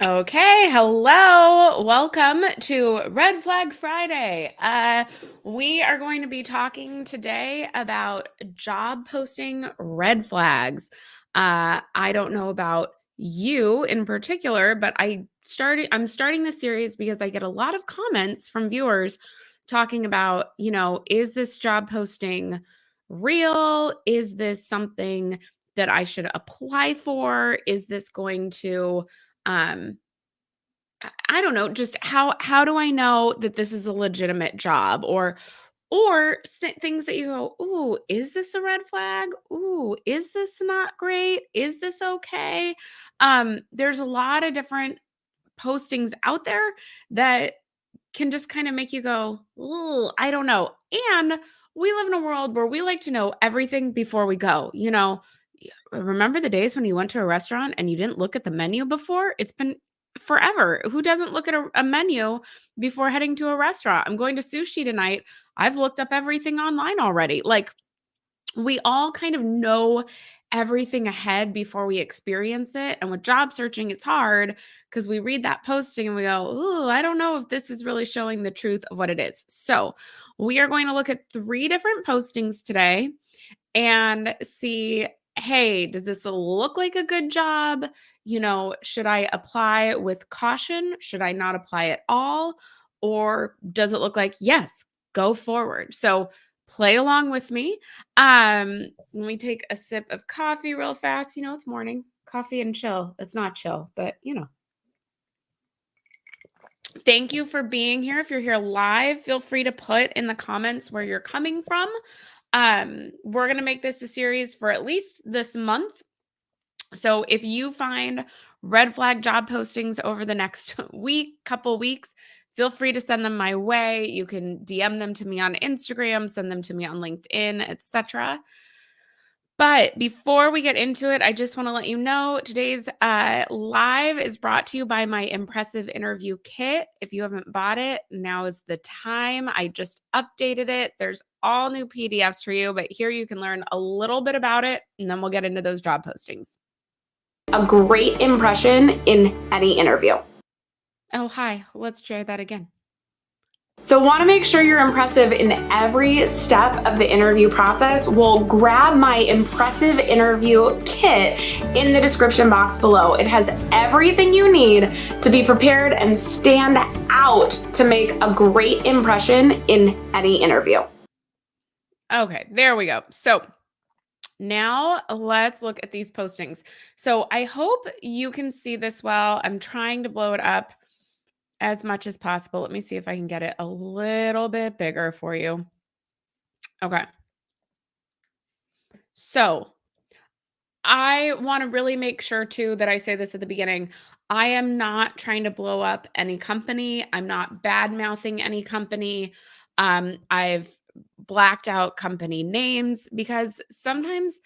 Okay, hello. Welcome to Red Flag Friday. We are going to be talking today about job posting red flags. I don't know about you in particular, but I'm starting this series because I get a lot of comments from viewers talking about, is this job posting real? Is this something that I should apply for? Is this going to um I don't know, just how do I know that this is a legitimate job or things that you go, "Ooh, is this a red flag? Ooh, is this not great? Is this okay?" There's a lot of different postings out there that can just kind of make you go, "Ooh, I don't know." And we live in a world where we like to know everything before we go. Remember the days when you went to a restaurant and you didn't look at the menu before? It's been forever. Who doesn't look at a menu before heading to a restaurant? I'm going to sushi tonight. I've looked up everything online already. Like, we all kind of know everything ahead before we experience it. And with job searching, it's hard because we read that posting and we go, "Ooh, I don't know if this is really showing the truth of what it is." So, we are going to look at three different postings today and see, hey, does this look like a good job? Should I apply with caution? Should I not apply at all? Or does it look like, yes, go forward? So play along with me. Let me take a sip of coffee real fast. It's morning. Coffee and chill. It's not chill, but thank you for being here. If you're here live, feel free to put in the comments where you're coming from. We're going to make this a series for at least this month. So if you find red flag job postings over the next couple weeks, feel free to send them my way. You can DM them to me on Instagram, send them to me on LinkedIn, etc. But before we get into it, I just want to let you know today's live is brought to you by my impressive interview kit. If you haven't bought it, now is the time. I just updated it. There's all new PDFs for you, but here you can learn a little bit about it, and then we'll get into those job postings. A great impression in any interview. Oh, hi. Let's try that again. So want to make sure you're impressive in every step of the interview process? Well, grab my impressive interview kit in the description box below. It has everything you need to be prepared and stand out to make a great impression in any interview. Okay, there we go. So now let's look at these postings. So I hope you can see this well. I'm trying to blow it up as much as possible. Let me see if I can get it a little bit bigger for you. Okay. So I want to really make sure too that I say this at the beginning. I am not trying to blow up any company. I'm not bad mouthing any company. I've blacked out company names because sometimes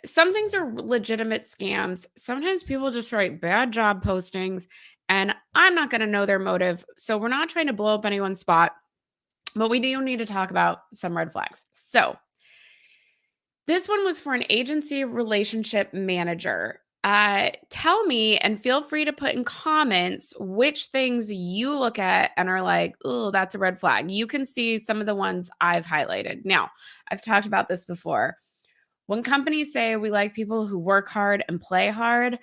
some things are legitimate scams. Sometimes people just write bad job postings, and I'm not going to know their motive. So we're not trying to blow up anyone's spot, but we do need to talk about some red flags. So this one was for an agency relationship manager. Tell me and feel free to put in comments which things you look at and are like, oh, that's a red flag. You can see some of the ones I've highlighted. Now, I've talked about this before. When companies say we like people who work hard and play hard,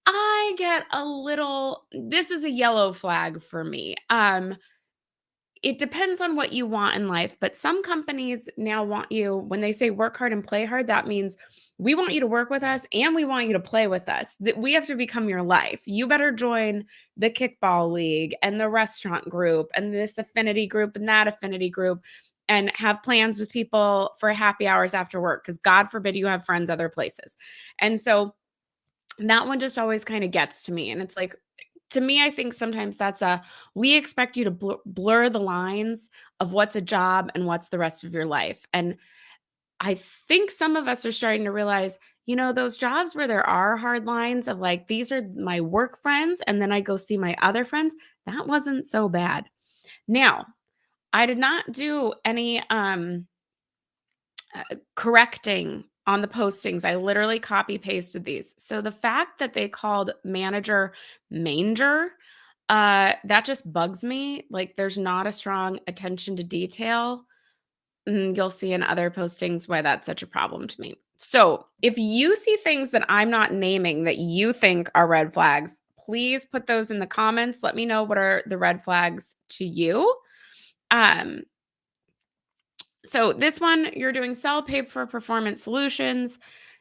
I get a little, this is a yellow flag for me. It depends on what you want in life, but some companies now want you, when they say work hard and play hard, that means we want you to work with us and we want you to play with us. That we have to become your life. You better join the kickball league and the restaurant group and this affinity group and that affinity group and have plans with people for happy hours after work because God forbid you have friends other places. And so that one just always kind of gets to me. And it's like, to me, I think sometimes we expect you to blur the lines of what's a job and what's the rest of your life. And I think some of us are starting to realize, those jobs where there are hard lines of like, these are my work friends, and then I go see my other friends, that wasn't so bad. Now, I did not do any correcting on the postings. I literally copy pasted these. So the fact that they called manager manger, that just bugs me. Like there's not a strong attention to detail. You'll see in other postings why that's such a problem to me. So if you see things that I'm not naming that you think are red flags, please put those in the comments. Let me know what are the red flags to you. Um, so this one, you're doing sell pay for performance solutions,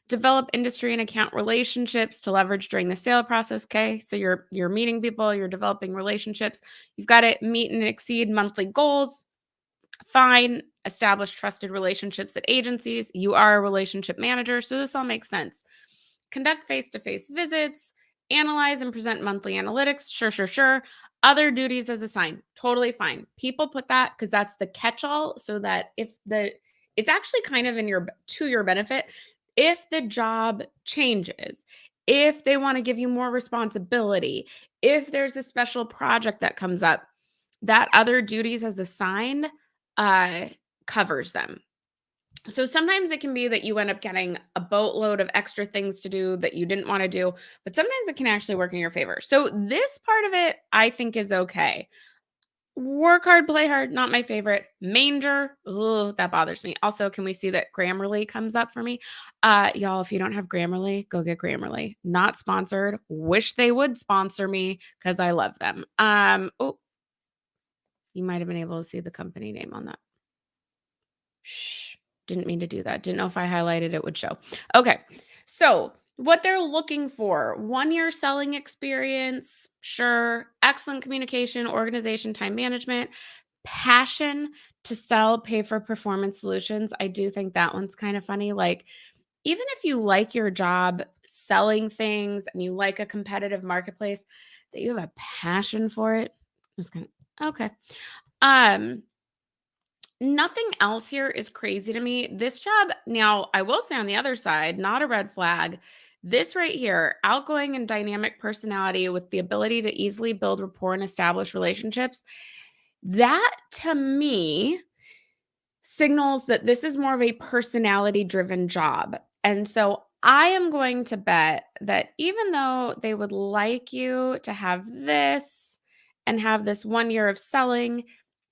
develop industry and account relationships to leverage during the sale process. Okay. So you're meeting people, you're developing relationships. You've got to meet and exceed monthly goals. Fine. Establish trusted relationships at agencies. You are a relationship manager, so this all makes sense. Conduct face-to-face visits, analyze and present monthly analytics. Sure, sure, sure. Other duties as assigned. Totally fine. People put that because that's the catch-all, so that it's actually kind of to your benefit if the job changes, if they want to give you more responsibility, if there's a special project that comes up, that other duties as assigned covers them. So sometimes it can be that you end up getting a boatload of extra things to do that you didn't want to do, but sometimes it can actually work in your favor. So this part of it, I think, is okay. Work hard, play hard, not my favorite. Manger, ugh, that bothers me. Also, can we see that Grammarly comes up for me? Y'all, if you don't have Grammarly, go get Grammarly. Not sponsored. Wish they would sponsor me because I love them. Oh, you might have been able to see the company name on that. Shh, didn't mean to do that. Didn't know if I highlighted it would show. Okay. So, what they're looking for, 1 year selling experience, sure, excellent communication, organization, time management, passion to sell, pay for performance solutions. I do think that one's kind of funny. Like, even if you like your job selling things and you like a competitive marketplace, that you have a passion for it, just kind of okay. Um, Nothing else here is crazy to me. This job, now I will say on the other side, not a red flag. This right here, outgoing and dynamic personality with the ability to easily build rapport and establish relationships. That to me signals that this is more of a personality driven job. And so I am going to bet that even though they would like you to have this and have this 1 year of selling,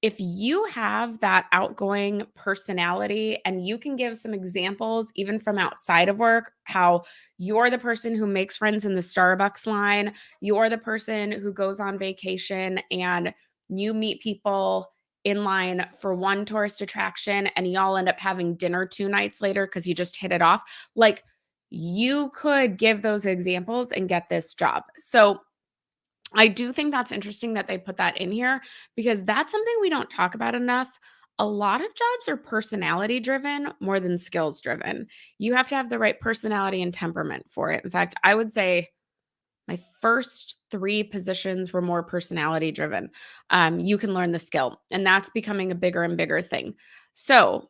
if you have that outgoing personality and you can give some examples, even from outside of work, how you're the person who makes friends in the Starbucks line, you're the person who goes on vacation and you meet people in line for one tourist attraction and y'all end up having dinner 2 nights later because you just hit it off. Like you could give those examples and get this job. So I do think that's interesting that they put that in here because that's something we don't talk about enough. A lot of jobs are personality driven more than skills driven. You have to have the right personality and temperament for it. In fact, I would say my first 3 positions were more personality driven. You can learn the skill, and that's becoming a bigger and bigger thing. So,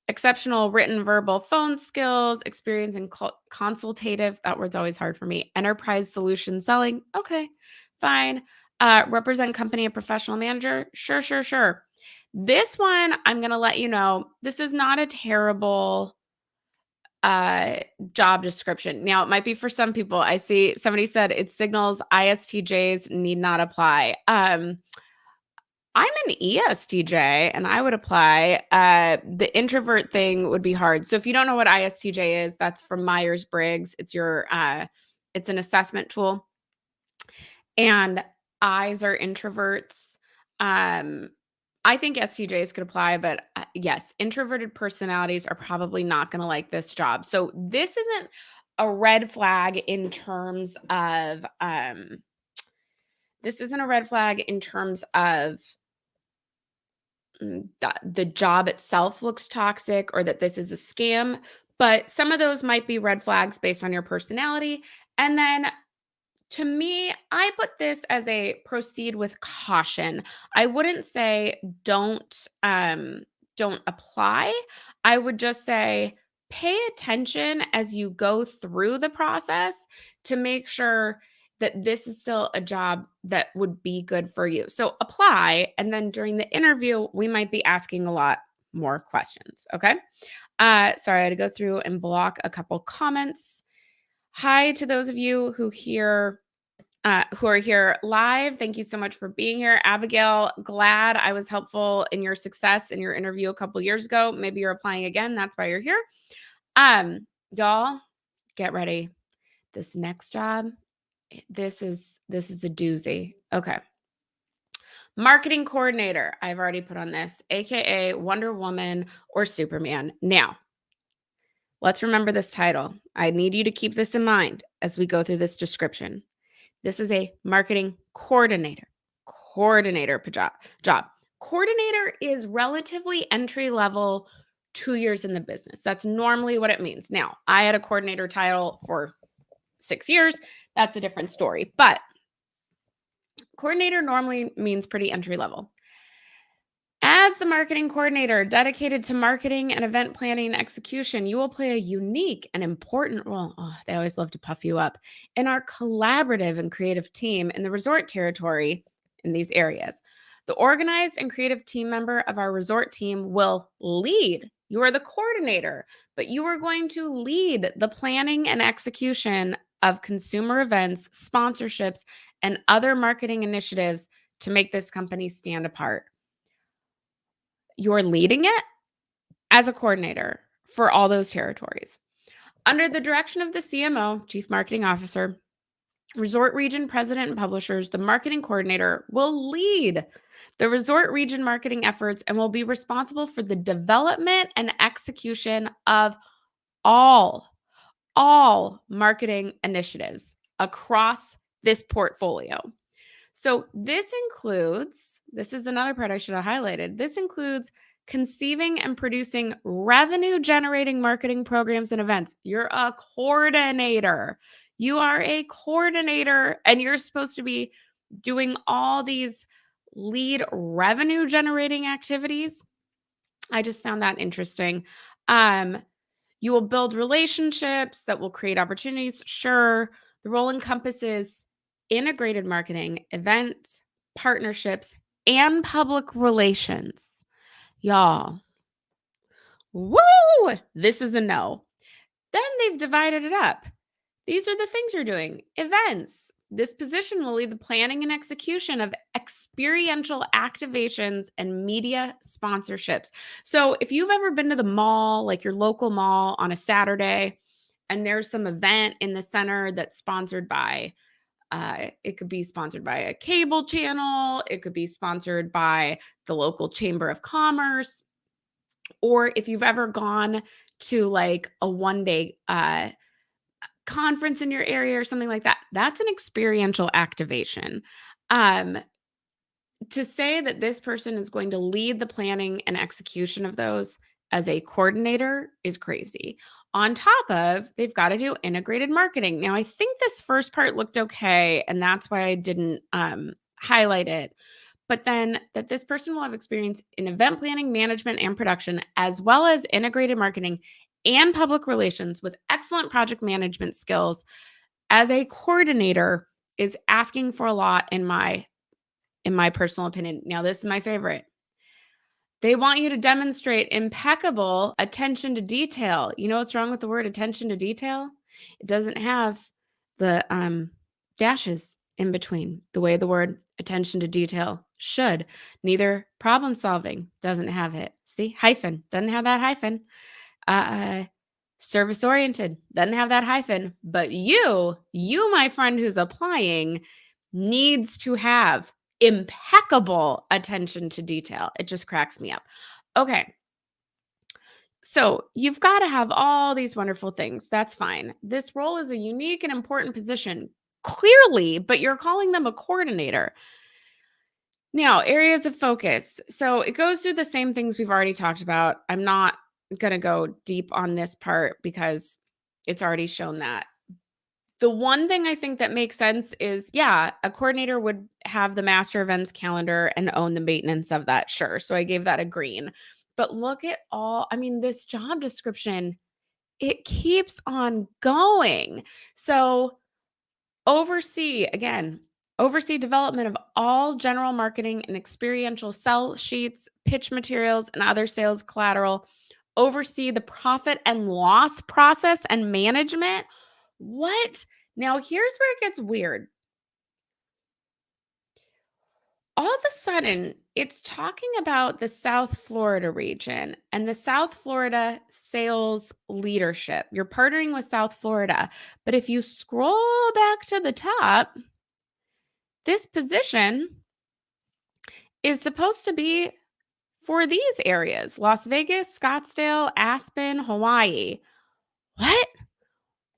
exceptional written, verbal, phone skills, experience in consultative, that word's always hard for me, enterprise solution selling. Okay, fine. Represent company and professional manager. Sure, sure, sure. This one, I'm going to let you know, this is not a terrible job description. Now, it might be for some people. I see somebody said it signals ISTJs need not apply. I'm an ESTJ and I would apply. The introvert thing would be hard. So if you don't know what ISTJ is, that's from Myers-Briggs. It's an assessment tool. And I's are introverts. I think STJs could apply, but yes, introverted personalities are probably not going to like this job. So this isn't a red flag in terms of this isn't a red flag in terms of the job itself looks toxic or that this is a scam, but some of those might be red flags based on your personality. And then to me, I put this as a proceed with caution. I wouldn't say don't apply. I would just say pay attention as you go through the process to make sure that this is still a job that would be good for you. So apply, and then during the interview, we might be asking a lot more questions. Okay. Sorry, I had to go through and block a couple comments. Hi to those of you who are here live. Thank you so much for being here. Abigail, glad I was helpful in your success in your interview a couple years ago. Maybe you're applying again. That's why you're here. Y'all, get ready. This next job, this is a doozy. Okay. Marketing coordinator. I've already put on this, AKA Wonder Woman or Superman. Now, let's remember this title. I need you to keep this in mind as we go through this description. This is a marketing coordinator job. Coordinator is relatively entry level, 2 years in the business. That's normally what it means. Now, I had a coordinator title for 6 years. That's a different story. But coordinator normally means pretty entry level. As the marketing coordinator dedicated to marketing and event planning and execution, you will play a unique and important role. Oh, they always love to puff you up in our collaborative and creative team in the resort territory in these areas. The organized and creative team member of our resort team will lead. You are the coordinator, but you are going to lead the planning and execution of consumer events, sponsorships, and other marketing initiatives to make this company stand apart. You're leading it as a coordinator for all those territories. Under the direction of the CMO, Chief Marketing Officer, Resort Region President and Publishers, the marketing coordinator will lead the resort region marketing efforts and will be responsible for the development and execution of all marketing initiatives across this portfolio. So this is another part I should have highlighted. This includes conceiving and producing revenue-generating marketing programs and events. You're a coordinator. You are a coordinator, and you're supposed to be doing all these lead revenue-generating activities. I just found that interesting. You will build relationships that will create opportunities. Sure, the role encompasses integrated marketing, events, partnerships, and public relations. Y'all, woo! This is a no. Then they've divided it up. These are the things you're doing. Events. This position will lead the planning and execution of experiential activations and media sponsorships. So if you've ever been to the mall, like your local mall on a Saturday, and there's some event in the center that's sponsored by, it could be sponsored by a cable channel, it could be sponsored by the local chamber of commerce, or if you've ever gone to like a one-day conference in your area or something like that, that's an experiential activation. To say that this person is going to lead the planning and execution of those as a coordinator is crazy. On top of, they've got to do integrated marketing. Now, I think this first part looked okay, and that's why I didn't highlight it. But then that this person will have experience in event planning, management, and production, as well as integrated marketing and public relations with excellent project management skills as a coordinator is asking for a lot in my personal opinion. Now, this is my favorite. They want you to demonstrate impeccable attention to detail. You know what's wrong with the word attention to detail? It doesn't have the dashes in between the way the word attention to detail should. Neither problem solving doesn't have it. See, hyphen doesn't have that hyphen. Service oriented doesn't have that hyphen. But you, my friend who's applying, needs to have impeccable attention to detail. It just cracks me up. Okay. So you've got to have all these wonderful things. That's fine. This role is a unique and important position, clearly, but you're calling them a coordinator. Now, areas of focus. So it goes through the same things we've already talked about. I'm not going to go deep on this part because it's already shown that. The one thing I think that makes sense is, yeah, a coordinator would have the master events calendar and own the maintenance of that. Sure. So I gave that a green. But look at this job description, it keeps on going. So oversee, again, Oversee development of all general marketing and experiential sell sheets, pitch materials, and other sales collateral. Oversee the profit and loss process and management. What? Now, here's where it gets weird. All of a sudden, it's talking about the South Florida region and the South Florida sales leadership. You're partnering with South Florida. But if you scroll back to the top, this position is supposed to be for these areas: Las Vegas, Scottsdale, Aspen, Hawaii. What?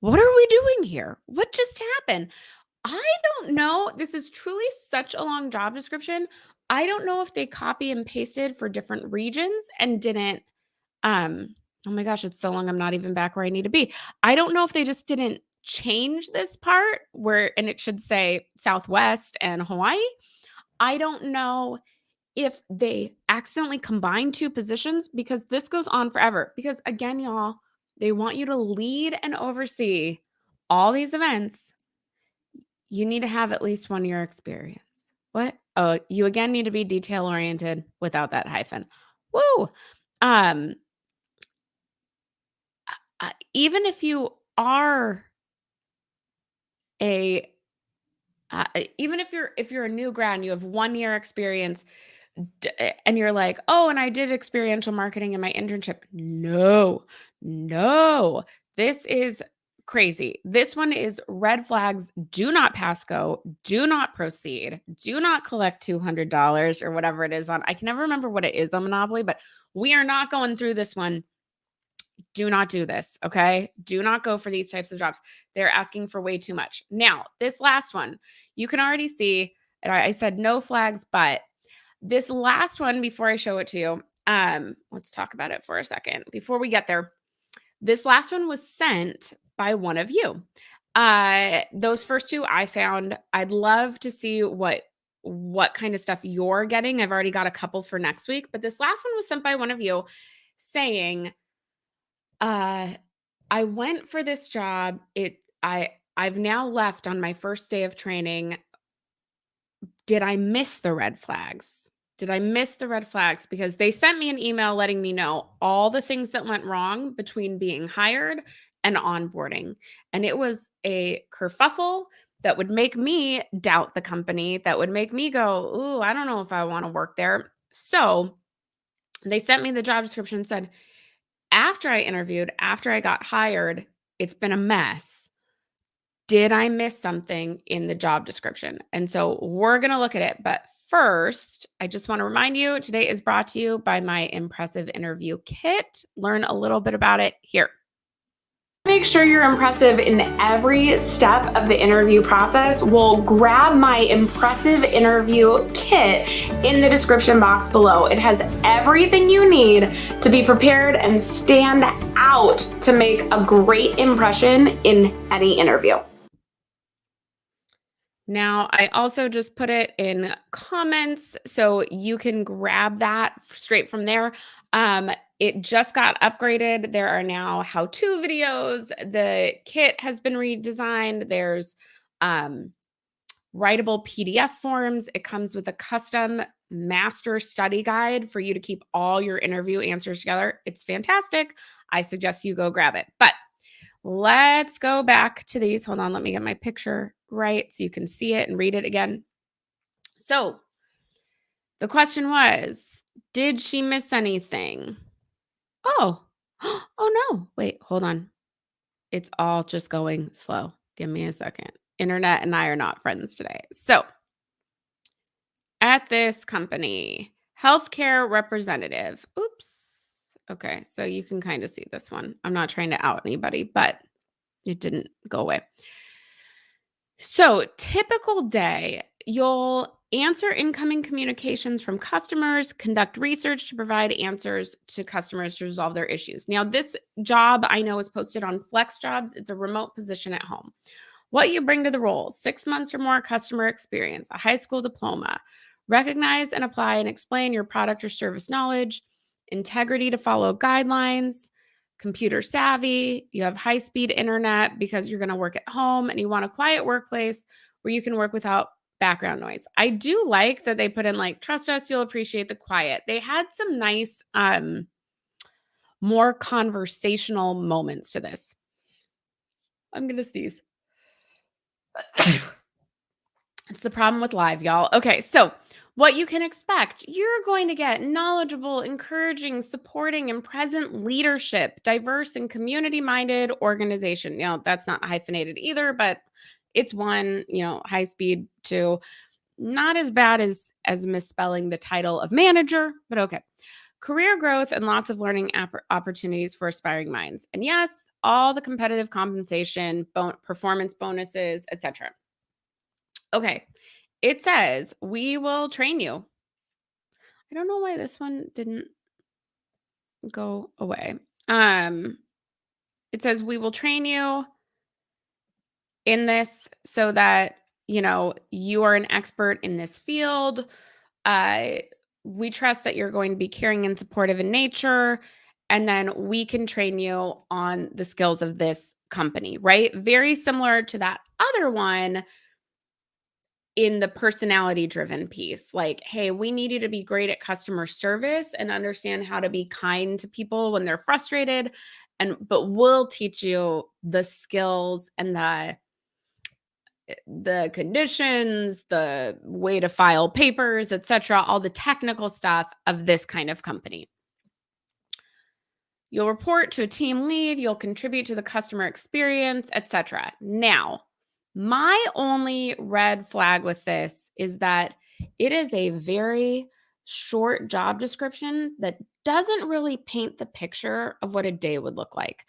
What are we doing here? What just happened? I don't know. This is truly such a long job description. I don't know if they copy and pasted for different regions and didn't oh my gosh, it's so long I'm not even back where I need to be. I don't know if they just didn't change this part where and it should say Southwest and Hawaii. I don't know if they accidentally combine two positions because this goes on forever. Because again, y'all, they want you to lead and oversee all these events. You need to have at least 1 year experience. What? Oh, you again need to be detail oriented without that hyphen. Woo. Even if you are a even if you're a new grad and you have 1 year experience and you're like, oh, and I did experiential marketing in my internship. No, this is crazy. This one is red flags. Do not pass go. Do not proceed. Do not collect $200 or whatever it is on. I can never remember what it is on Monopoly, but we are not going through this one. Do not do this. Okay. Do not go for these types of jobs. They're asking for way too much. Now, this last one, you can already see, and I said no flags, but this last one, before I show it to you, let's talk about it for a second. Before we get there, this last one was sent by one of you. Those first two I found. I'd love to see what kind of stuff you're getting. I've already got a couple for next week, but this last one was sent by one of you saying, I went for this job. I've now left on my first day of training. Did I miss the red flags? Did I miss the red flags? Because they sent me an email letting me know all the things that went wrong between being hired and onboarding. And it was a kerfuffle that would make me doubt the company, that would make me go, ooh, I don't know if I want to work there. So they sent me the job description and said, after I interviewed, after I got hired, it's been a mess. Did I miss something in the job description? And so we're going to look at it. But first, I just want to remind you, today is brought to you by my impressive interview kit. Learn a little bit about it here. Make sure you're impressive in every step of the interview process. We'll grab my impressive interview kit in the description box below. It has everything you need to be prepared and stand out to make a great impression in any interview. Now, I also just put it in comments so you can grab that straight from there. It just got upgraded. There are now how-to videos. The kit has been redesigned. There's writable PDF forms. It comes with a custom master study guide for you to keep all your interview answers together. It's fantastic. I suggest you go grab it. But let's go back to these. Hold on, let me get my picture right so you can see it and read it again. So the question was, did she miss anything? Oh, oh no. Wait, hold on. It's all just going slow. Give me a second. Internet and I are not friends today. So at this company, healthcare representative. Oops. Okay, so you can kind of see this one. I'm not trying to out anybody, but it didn't go away. So, typical day, you'll answer incoming communications from customers, conduct research to provide answers to customers to resolve their issues. Now, this job I know is posted on Flex Jobs. It's a remote position at home. What you bring to the role: 6 months or more customer experience, a high school diploma, recognize and apply and explain your product or service knowledge, integrity to follow guidelines, computer savvy, you have high-speed internet because you're going to work at home and you want a quiet workplace where you can work without background noise. I do like that they put in like, trust us, you'll appreciate the quiet. They had some nice, more conversational moments to this. I'm going to sneeze. It's the problem with live, y'all. Okay, so what you can expect, you're going to get knowledgeable, encouraging, supporting, and present leadership, diverse and community-minded organization. That's not hyphenated either, but it's one, high speed, two. Not as bad as misspelling the title of manager, but okay. Career growth and lots of learning opportunities for aspiring minds. And yes, all the competitive compensation, performance bonuses, etc. Okay. It says, we will train you. I don't know why this one didn't go away. It says, we will train you in this so that, you are an expert in this field. We trust that you're going to be caring and supportive in nature. And then we can train you on the skills of this company, right? Very similar to that other one in the personality driven piece. Like, hey, we need you to be great at customer service and understand how to be kind to people when they're frustrated. But we'll teach you the skills and the conditions, the way to file papers, etc., all the technical stuff of this kind of company. You'll report to a team lead, you'll contribute to the customer experience, etc. Now, my only red flag with this is that it is a very short job description that doesn't really paint the picture of what a day would look like.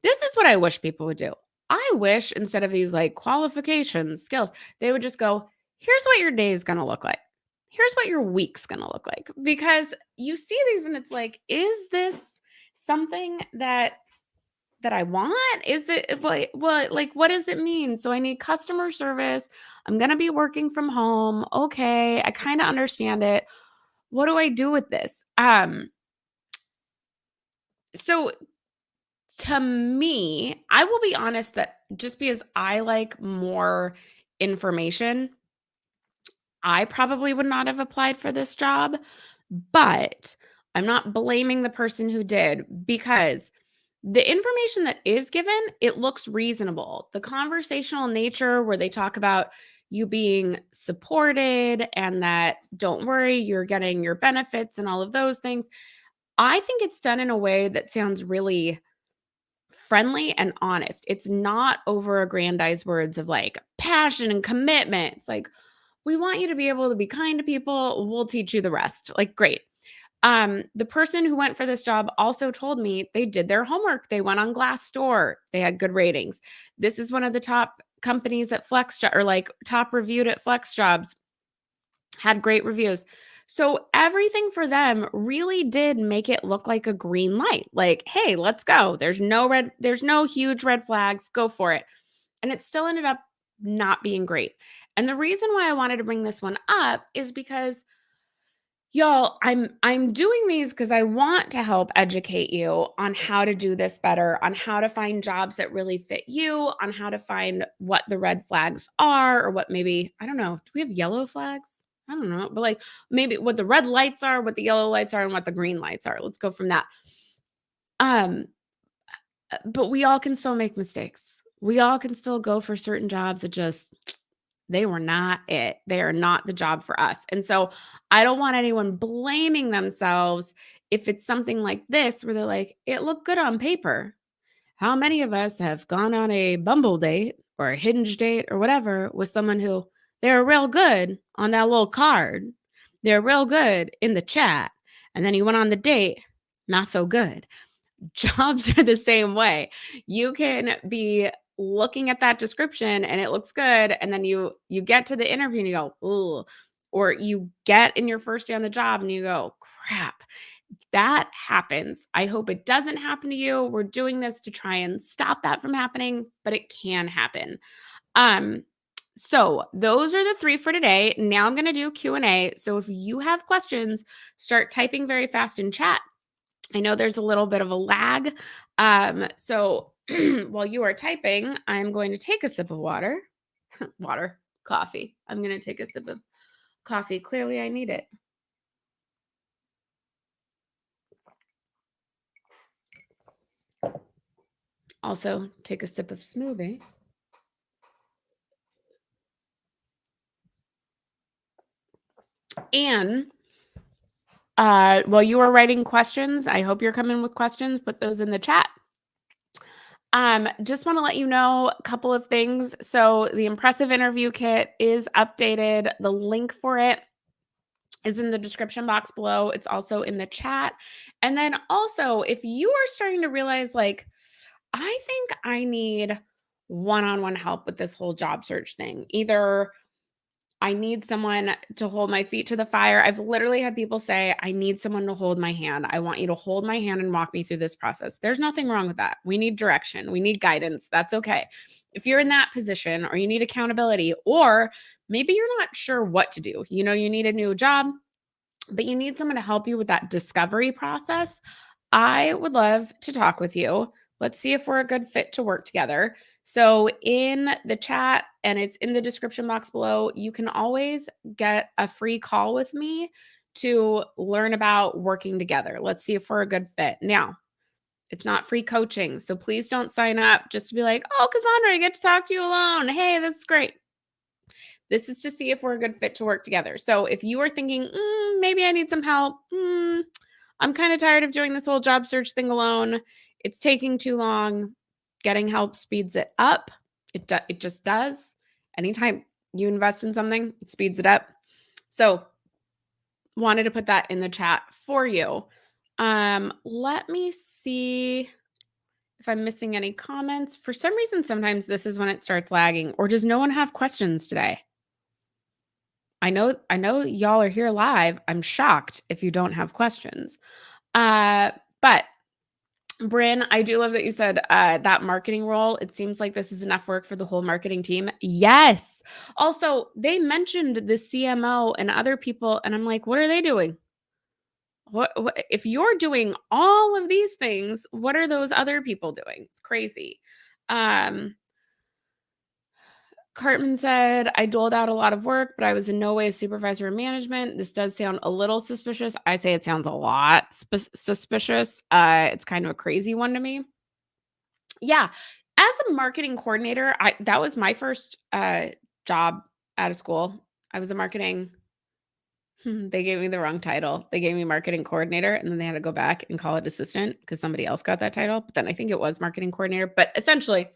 This is what I wish people would do. I wish instead of these like qualifications, skills, they would just go, here's what your day is going to look like. Here's what your week's going to look like. Because you see these and it's like, is this something that I want? Is it what does it mean? So I need customer service. I'm going to be working from home. Okay, I kind of understand it. What do I do with this? So to me, I will be honest that just because I like more information, I probably would not have applied for this job, but I'm not blaming the person who did because the information that is given, it looks reasonable. The conversational nature where they talk about you being supported and that don't worry, you're getting your benefits and all of those things. I think it's done in a way that sounds really friendly and honest. It's not over aggrandized words of like passion and commitment. It's like, we want you to be able to be kind to people. We'll teach you the rest. Like, great. The person who went for this job also told me they did their homework. They went on Glassdoor. They had good ratings. This is one of the top companies at or like top reviewed at Flex Jobs, had great reviews. So everything for them really did make it look like a green light. Like, hey, let's go. There's no huge red flags. Go for it. And it still ended up not being great. And the reason why I wanted to bring this one up is because y'all, I'm doing these because I want to help educate you on how to do this better, on how to find jobs that really fit you, on how to find what the red flags are, or what maybe, I don't know, do we have yellow flags? I don't know, but like maybe what the red lights are, what the yellow lights are, and what the green lights are. Let's go from that. But we all can still make mistakes. We all can still go for certain jobs that just they were not it. They are not the job for us. And so I don't want anyone blaming themselves if it's something like this where they're like, it looked good on paper. How many of us have gone on a Bumble date or a Hinge date or whatever with someone who they're real good on that little card? They're real good in the chat. And then you went on the date, not so good. Jobs are the same way. You can be looking at that description and it looks good, and then you get to the interview and you go, "Ooh," or you get in your first day on the job and you go, "Crap." That happens. I hope it doesn't happen to you. We're doing this to try and stop that from happening, but it can happen. So those are the 3 for today. Now I'm going to do Q&A. So if you have questions, start typing very fast in chat. I know there's a little bit of a lag. So while you are typing, I'm going to take a sip of water. coffee. I'm going to take a sip of coffee. Clearly, I need it. Also, take a sip of smoothie. And while you are writing questions, I hope you're coming with questions. Put those in the chat. Just want to let you know a couple of things. So the impressive interview kit is updated. The link for it is in the description box below. It's also in the chat. And then also, if you are starting to realize, like, I think I need one-on-one help with this whole job search thing. Either I need someone to hold my feet to the fire. I've literally had people say, I need someone to hold my hand. I want you to hold my hand and walk me through this process. There's nothing wrong with that. We need direction. We need guidance. That's okay. If you're in that position or you need accountability, or maybe you're not sure what to do, you need a new job, but you need someone to help you with that discovery process, I would love to talk with you. Let's see if we're a good fit to work together. So in the chat, and it's in the description box below, you can always get a free call with me to learn about working together. Let's see if we're a good fit. Now, it's not free coaching, so please don't sign up just to be like, oh, Cassandra, I get to talk to you alone. Hey, this is great. This is to see if we're a good fit to work together. So if you are thinking, maybe I need some help, I'm kind of tired of doing this whole job search thing alone. It's taking too long. Getting help speeds it up. It just does. Anytime you invest in something, it speeds it up. So wanted to put that in the chat for you. Let me see if I'm missing any comments. For some reason, sometimes this is when it starts lagging. Or does no one have questions today? I know y'all are here live. I'm shocked if you don't have questions. But Bryn, I do love that you said that marketing role. It seems like this is enough work for the whole marketing team. Yes. Also, they mentioned the CMO and other people, and I'm like, what are they doing? What if you're doing all of these things, what are those other people doing? It's crazy. Cartman said, I doled out a lot of work, but I was in no way a supervisor of management. This does sound a little suspicious. I say it sounds a lot suspicious. It's kind of a crazy one to me. Yeah. As a marketing coordinator, that was my first job out of school. I was a marketing. They gave me the wrong title. They gave me marketing coordinator, and then they had to go back and call it assistant because somebody else got that title. But then I think it was marketing coordinator. But essentially,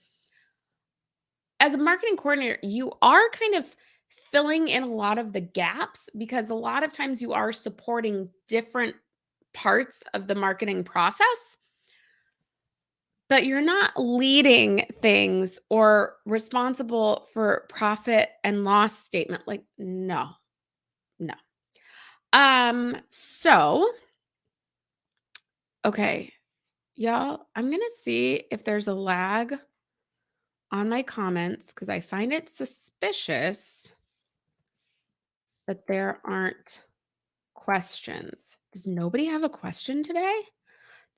as a marketing coordinator, you are kind of filling in a lot of the gaps because a lot of times you are supporting different parts of the marketing process, but you're not leading things or responsible for profit and loss statement. Like, no. So, okay, y'all, I'm going to see if there's a lag on my comments because I find it suspicious that there aren't questions. Does nobody have a question today?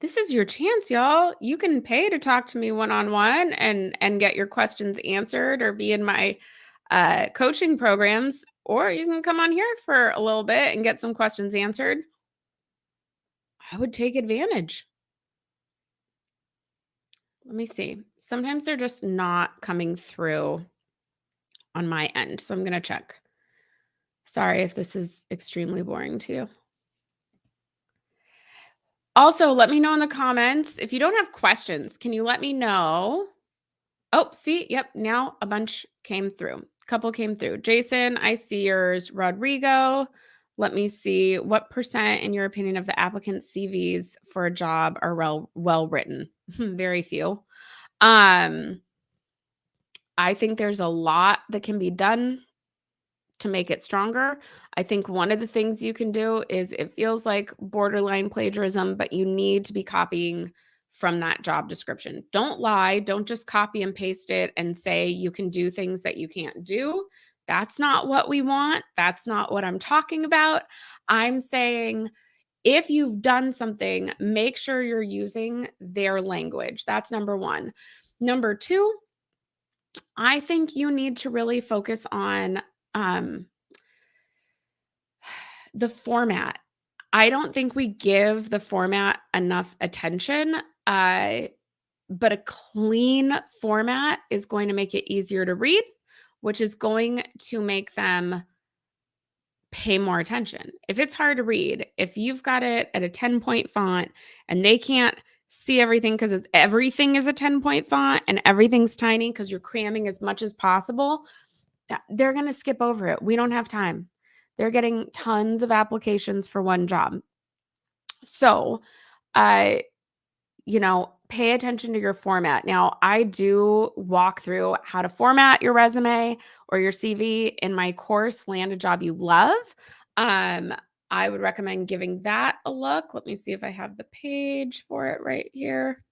This is your chance, y'all. You can pay to talk to me one-on-one and get your questions answered or be in my coaching programs, or you can come on here for a little bit and get some questions answered. I would take advantage. Let me see. Sometimes they're just not coming through on my end, so I'm going to check. Sorry if this is extremely boring to you. Also, let me know in the comments. If you don't have questions, can you let me know? Oh, see, yep, now a bunch came through. A couple came through. Jason, I see yours. Rodrigo, let me see. What percent, in your opinion, of the applicants' CVs for a job are well written? Very few. I think there's a lot that can be done to make it stronger. I think one of the things you can do is it feels like borderline plagiarism, but you need to be copying from that job description. Don't lie. Don't just copy and paste it and say you can do things that you can't do. That's not what we want. That's not what I'm talking about. I'm saying if you've done something, make sure you're using their language. That's number one. Number two, I think you need to really focus on um, the format. I don't think we give the format enough attention. But a clean format is going to make it easier to read, which is going to make them pay more attention. If it's hard to read, if you've got it at a 10-point font and they can't see everything because everything is a 10-point font and everything's tiny because you're cramming as much as possible, they're going to skip over it. We don't have time. They're getting tons of applications for one job. So, uh, pay attention to your format. Now, I do walk through how to format your resume or your CV in my course, Land a Job You Love. Um, I would recommend giving that a look. Let me see if I have the page for it right here.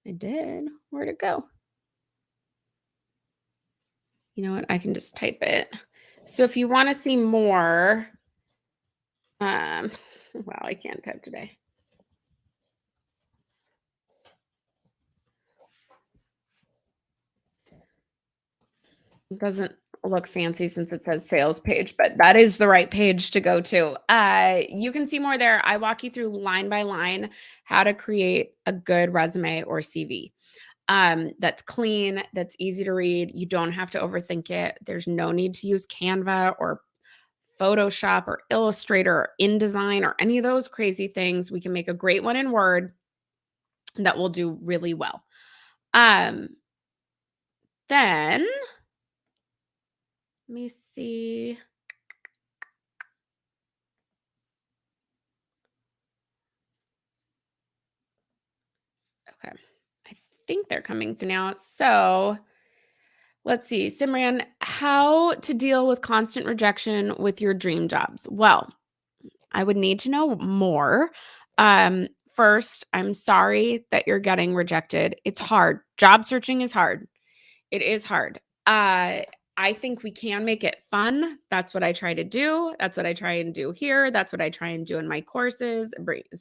I did. Where'd it go? You know what? I can just type it. So if you want to see more, wow, I can't type today. It doesn't look fancy since it says sales page, but that is the right page to go to. You can see more there. I walk you through line by line how to create a good resume or CV. That's clean, that's easy to read. You don't have to overthink it. There's no need to use Canva or Photoshop or Illustrator or InDesign or any of those crazy things. We can make a great one in Word that will do really well. Then let me see. Okay. I think they're coming through now. So let's see. Simran, how to deal with constant rejection with your dream jobs? Well, I would need to know more. First, I'm sorry that you're getting rejected. It's hard. Job searching is hard. It is hard. I think we can make it fun. That's what I try to do. That's what I try and do here. That's what I try and do in my courses.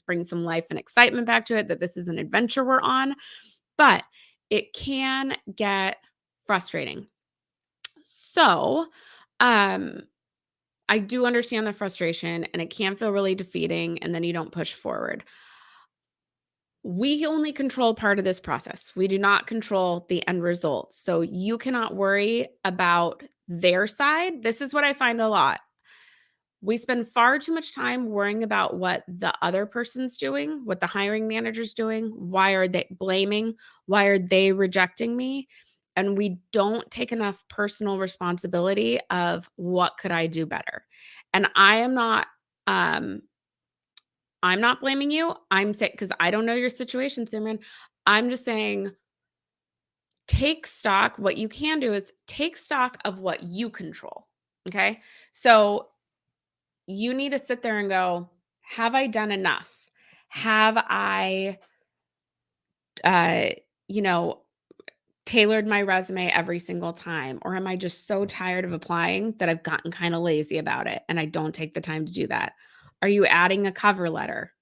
Bring some life and excitement back to it, that this is an adventure we're on. But it can get frustrating. So, I do understand the frustration and it can feel really defeating and then you don't push forward. We only control part of this process. We do not control the end result. So you cannot worry about their side. This is what I find a lot. We spend far too much time worrying about what the other person's doing, what the hiring manager's doing. Why are they blaming? Why are they rejecting me? And we don't take enough personal responsibility of what could I do better. And um I'm not blaming you. I'm saying, because I don't know your situation, Simran. I'm just saying take stock. What you can do is take stock of what you control. Okay. So you need to sit there and go, have I done enough? Have I, uh, you know, tailored my resume every single time? Or am I just so tired of applying that I've gotten kind of lazy about it and I don't take the time to do that? Are you adding a cover letter?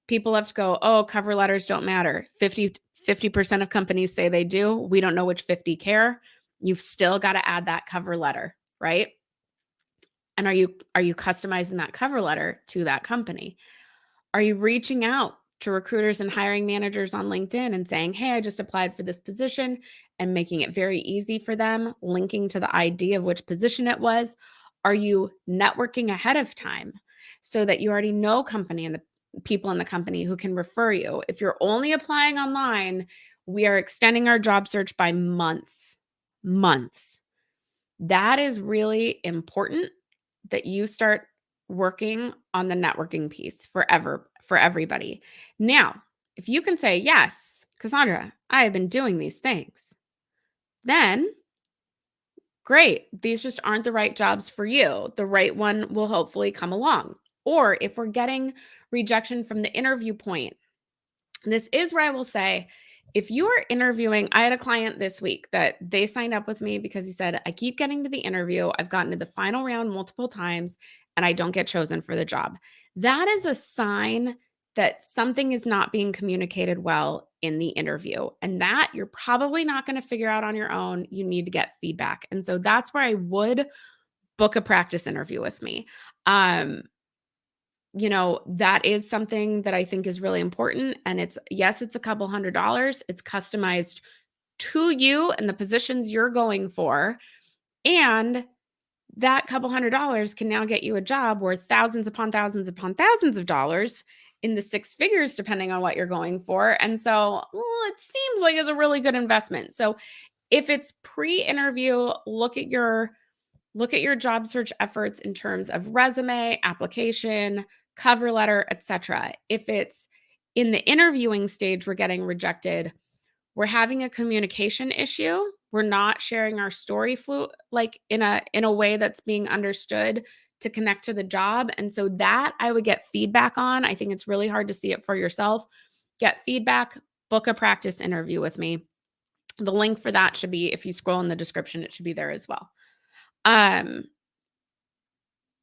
People have to go, oh, cover letters don't matter. 50% of companies say they do. We don't know which 50 care. You've still got to add that cover letter, right? And are you customizing that cover letter to that company? Are you reaching out to recruiters and hiring managers on LinkedIn and saying, hey, I just applied for this position, and making it very easy for them, linking to the ID of which position it was? Are you networking ahead of time so that you already know company and the people in the company who can refer you? If you're only applying online, we are extending our job search by months. Months. That is really important, that you start working on the networking piece for everybody. Now, if you can say, yes, Cassandra, I have been doing these things, then great. These just aren't the right jobs for you. The right one will hopefully come along. Or if we're getting rejection from the interview point, this is where I will say, if you are interviewing, I had a client this week that they signed up with me because he said, I keep getting to the interview. I've gotten to the final round multiple times and I don't get chosen for the job. That is a sign that something is not being communicated well in the interview. And that you're probably not going to figure out on your own. You need to get feedback. And so that's where I would book a practice interview with me. Um, that is something that I think is really important. And yes, it's a couple $100. It's customized to you and the positions you're going for. And that couple $100 can now get you a job worth thousands upon thousands upon thousands of dollars in the six figures, depending on what you're going for. And so it seems like it's a really good investment. So if it's pre-interview, look at your job search efforts in terms of resume, application, cover letter, etc. If it's in the interviewing stage, we're getting rejected, we're having a communication issue. We're not sharing our story like in a way that's being understood to connect to the job. And so that I would get feedback on. I think it's really hard to see it for yourself. Get feedback, book a practice interview with me. The link for that should be, if you scroll in the description, it should be there as well.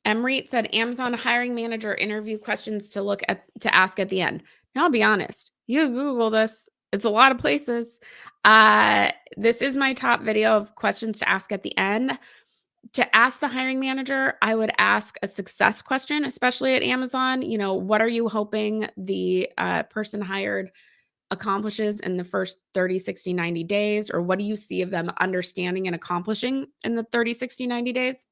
Emreet said Amazon hiring manager interview questions to ask at the end. Now I'll be honest, you Google this. It's a lot of places. This is my top video of questions to ask at the end. To ask the hiring manager, I would ask a success question, especially at Amazon. What are you hoping the person hired accomplishes in the first 30, 60, 90 days? Or what do you see of them understanding and accomplishing in the 30, 60, 90 days?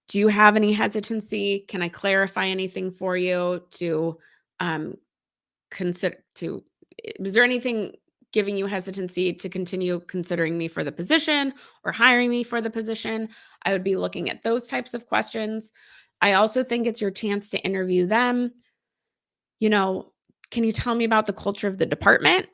Do you have any hesitancy? Can I clarify anything for you to consider is there anything giving you hesitancy to continue considering me for the position or hiring me for the position? I would be looking at those types of questions. I also think it's your chance to interview them. Can you tell me about the culture of the department?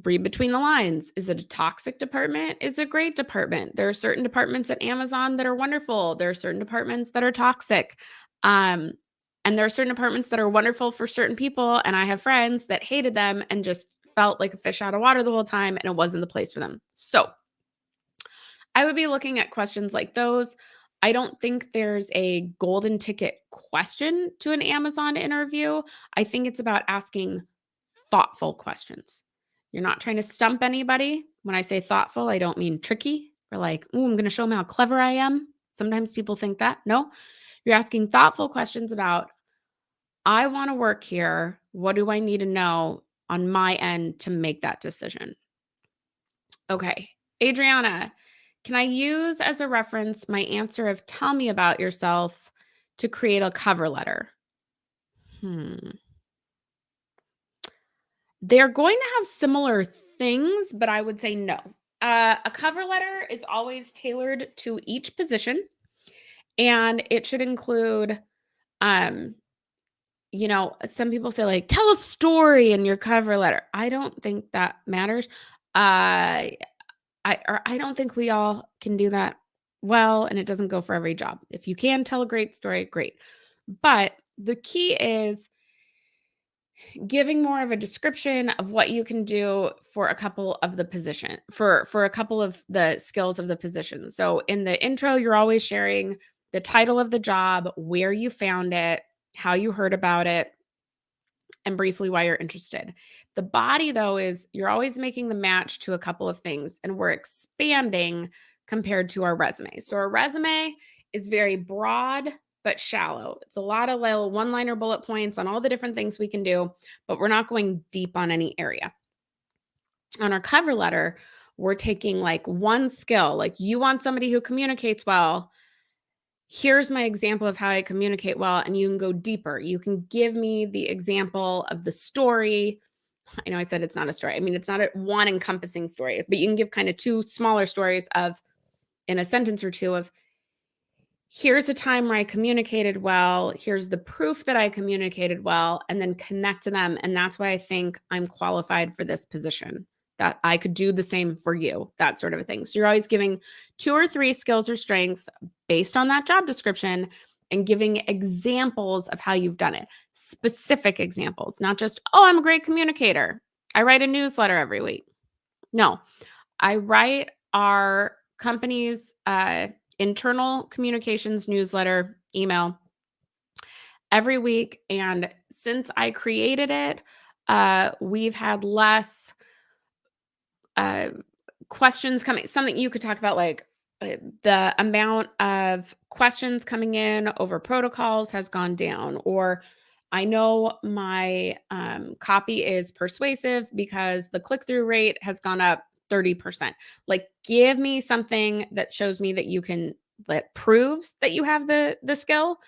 Read between the lines. Is it a toxic department? Is it a great department? There are certain departments at Amazon that are wonderful. There are certain departments that are toxic. And there are certain departments that are wonderful for certain people. And I have friends that hated them and just felt like a fish out of water the whole time, and it wasn't the place for them. So I would be looking at questions like those. I don't think there's a golden ticket question to an Amazon interview. I think it's about asking thoughtful questions. You're not trying to stump anybody. When I say thoughtful, I don't mean tricky or like, I'm going to show them how clever I am. Sometimes people think that. No, you're asking thoughtful questions about, I want to work here. What do I need to know on my end to make that decision? Okay. Adriana, can I use as a reference my answer of tell me about yourself to create a cover letter? They're going to have similar things, but I would say no. A cover letter is always tailored to each position, and it should include, some people say like, tell a story in your cover letter. I don't think that matters. I don't think we all can do that well, and it doesn't go for every job. If you can tell a great story, great. But the key is giving more of a description of what you can do for a couple of the position for a couple of the skills of the position. So in the intro, you're always sharing the title of the job, where you found it, how you heard about it, and briefly why you're interested. The body, though, is you're always making the match to a couple of things, and we're expanding compared to our resume. So our resume is very broad but shallow. It's a lot of little one-liner bullet points on all the different things we can do, but we're not going deep on any area. On our cover letter, we're taking like one skill, like you want somebody who communicates well. Here's my example of how I communicate well, and you can go deeper. You can give me the example of the story. I know I said it's not a story. I mean, it's not a one encompassing story, but you can give kind of two smaller stories of in a sentence or two of, here's a time where I communicated well. Here's the proof that I communicated well, and then connect to them. And that's why I think I'm qualified for this position, that I could do the same for you, that sort of a thing. So you're always giving 2 or 3 skills or strengths based on that job description and giving examples of how you've done it, specific examples, not just, oh, I'm a great communicator. I write a newsletter every week. No, I write our company's internal communications newsletter email every week, and since I created it, we've had less uh, questions coming. Something you could talk about, like the amount of questions coming in over protocols has gone down, or I know my copy is persuasive because the click through rate has gone up 30%. Like, give me something that shows me that you can, that proves that you have the skill,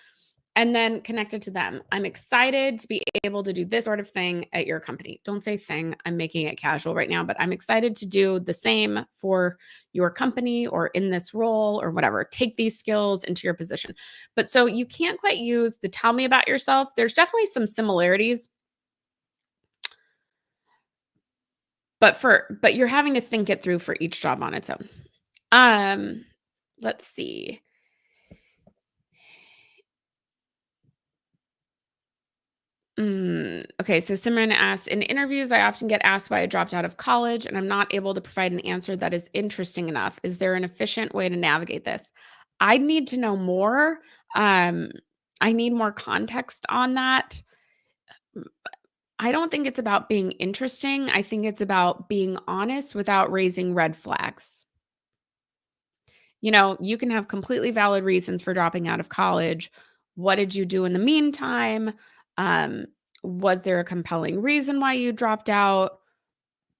and then connect it to them. I'm excited to be able to do this sort of thing at your company. Don't say thing. I'm making it casual right now, but I'm excited to do the same for your company or in this role or whatever. Take these skills into your position. But so you can't quite use the tell me about yourself. There's definitely some similarities, but you're having to think it through for each job on its own. Let's see. Okay, so Simran asks, in interviews, I often get asked why I dropped out of college and I'm not able to provide an answer that is interesting enough. Is there an efficient way to navigate this? I need to know more. Um, I need more context on that. I don't think it's about being interesting. I think it's about being honest without raising red flags. You know, you can have completely valid reasons for dropping out of college. What did you do in the meantime? Um, was there a compelling reason why you dropped out?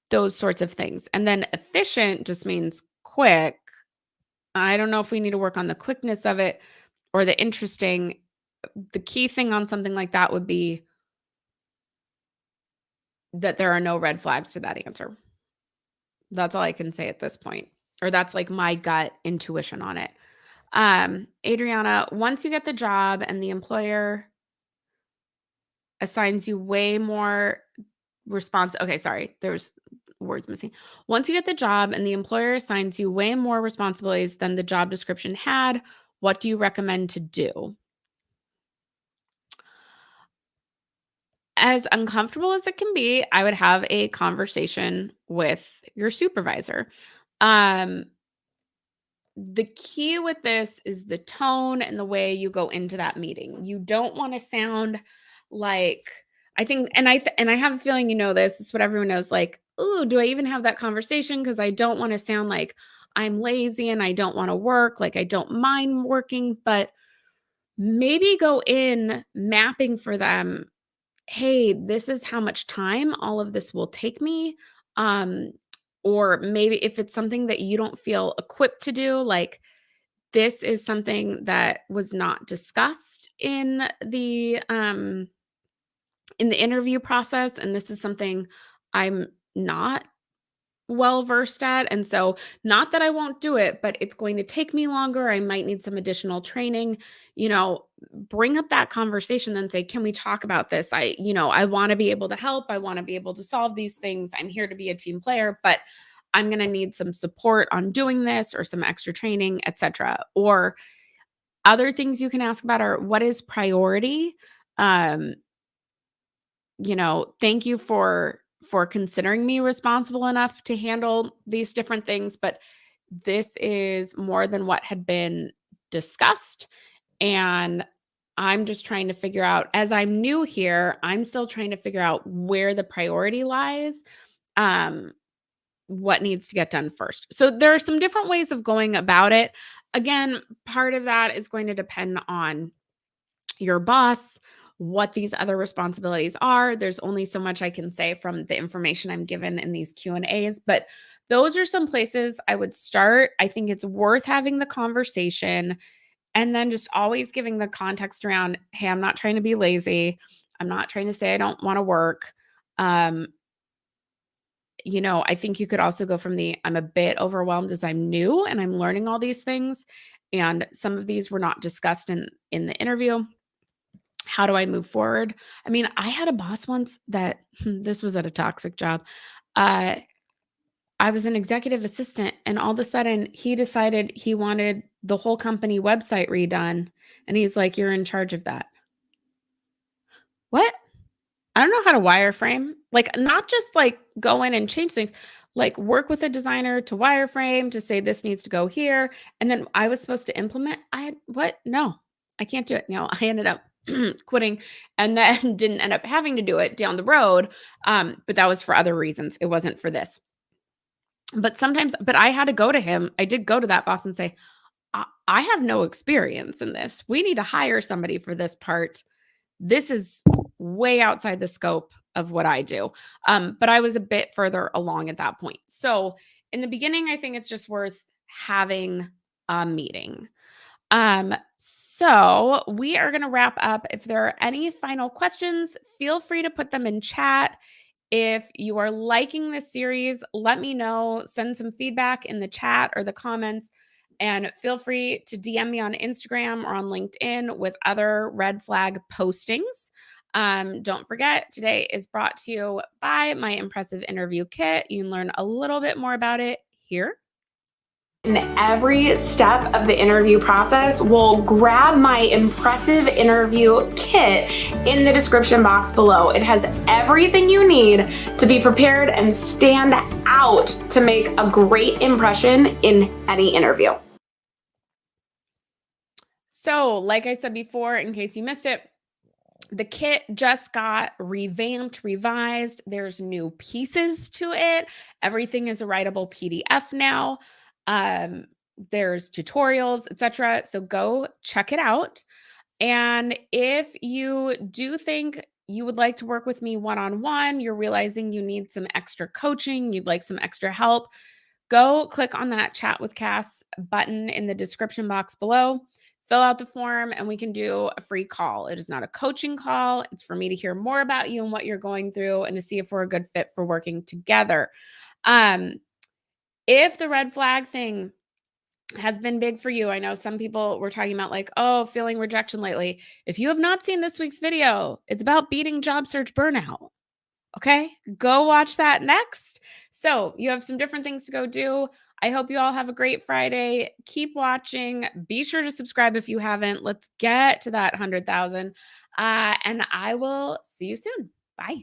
Those sorts of things. And then efficient just means quick. I don't know if we need to work on the quickness of it or the interesting. The key thing on something like that would be that there are no red flags to that answer. That's all I can say at this point. Or that's like my gut intuition on it. Adriana, once you get the job and the employer assigns you way more okay, sorry, there's words missing. Once you get the job and the employer assigns you way more responsibilities than the job description had, what do you recommend to do? As uncomfortable as it can be, I would have a conversation with your supervisor. Um, the key with this is the tone and the way you go into that meeting. You don't want to sound like, I think, and I have a feeling you know this. It's what everyone knows. Like, ooh, do I even have that conversation? Because I don't want to sound like I'm lazy and I don't want to work. Like, I don't mind working, but maybe go in mapping for them. Hey, this is how much time all of this will take me. Um, or maybe if it's something that you don't feel equipped to do, like, this is something that was not discussed in the interview process, and this is something I'm not well versed at, and so not that I won't do it, but it's going to take me longer, I might need some additional training, you know, bring up that conversation and say, "Can we talk about this? I wanna be able to help, I wanna be able to solve these things, I'm here to be a team player, but I'm gonna need some support on doing this or some extra training," etcetera. Or other things you can ask about are, what is priority? Um, thank you for considering me responsible enough to handle these different things, but this is more than what had been discussed. And I'm just trying to figure out, as I'm new here, I'm still trying to figure out where the priority lies, um, what needs to get done first. So there are some different ways of going about it. Again, part of that is going to depend on your boss, what these other responsibilities are. There's only so much I can say from the information I'm given in these Q&As, but those are some places I would start. I think it's worth having the conversation and then just always giving the context around, hey, I'm not trying to be lazy. I'm not trying to say I don't want to work. Um, I think you could also go from I'm a bit overwhelmed as I'm new and I'm learning all these things. And some of these were not discussed in the interview. How do I move forward? I mean, I had a boss once that this was at a toxic job. Uh, I was an executive assistant, and all of a sudden, he decided he wanted the whole company website redone. And he's like, "You're in charge of that." What? I don't know how to wireframe. Like, not just like go in and change things, like work with a designer to wireframe to say this needs to go here. And then I was supposed to implement. What? No, I can't do it. No, I ended up quitting, and then didn't end up having to do it down the road. But that was for other reasons. It wasn't for this. But I had to go to him. I did go to that boss and say, I have no experience in this. We need to hire somebody for this part. This is way outside the scope of what I do. But I was a bit further along at that point. So in the beginning, I think it's just worth having a meeting. So we are going to wrap up. If there are any final questions, feel free to put them in chat. If you are liking this series, let me know. Send some feedback in the chat or the comments. And feel free to DM me on Instagram or on LinkedIn with other red flag postings. Don't forget, today is brought to you by my impressive interview kit. You can learn a little bit more about it here. In every step of the interview process, we'll grab my impressive interview kit in the description box below. It has everything you need to be prepared and stand out to make a great impression in any interview. So, like I said before, in case you missed it, the kit just got revamped, revised. There's new pieces to it. Everything is a writable PDF now. There's tutorials, etc. So go check it out. And if you do think you would like to work with me one-on-one, you're realizing you need some extra coaching, you'd like some extra help, go click on that Chat with Cass button in the description box below. Fill out the form and we can do a free call. It is not a coaching call. It's for me to hear more about you and what you're going through and to see if we're a good fit for working together. If the red flag thing has been big for you, I know some people were talking about like, oh, feeling rejection lately. If you have not seen this week's video, it's about beating job search burnout. Okay, go watch that next. So you have some different things to go do. I hope you all have a great Friday. Keep watching. Be sure to subscribe if you haven't. Let's get to that 100,000. And I will see you soon. Bye.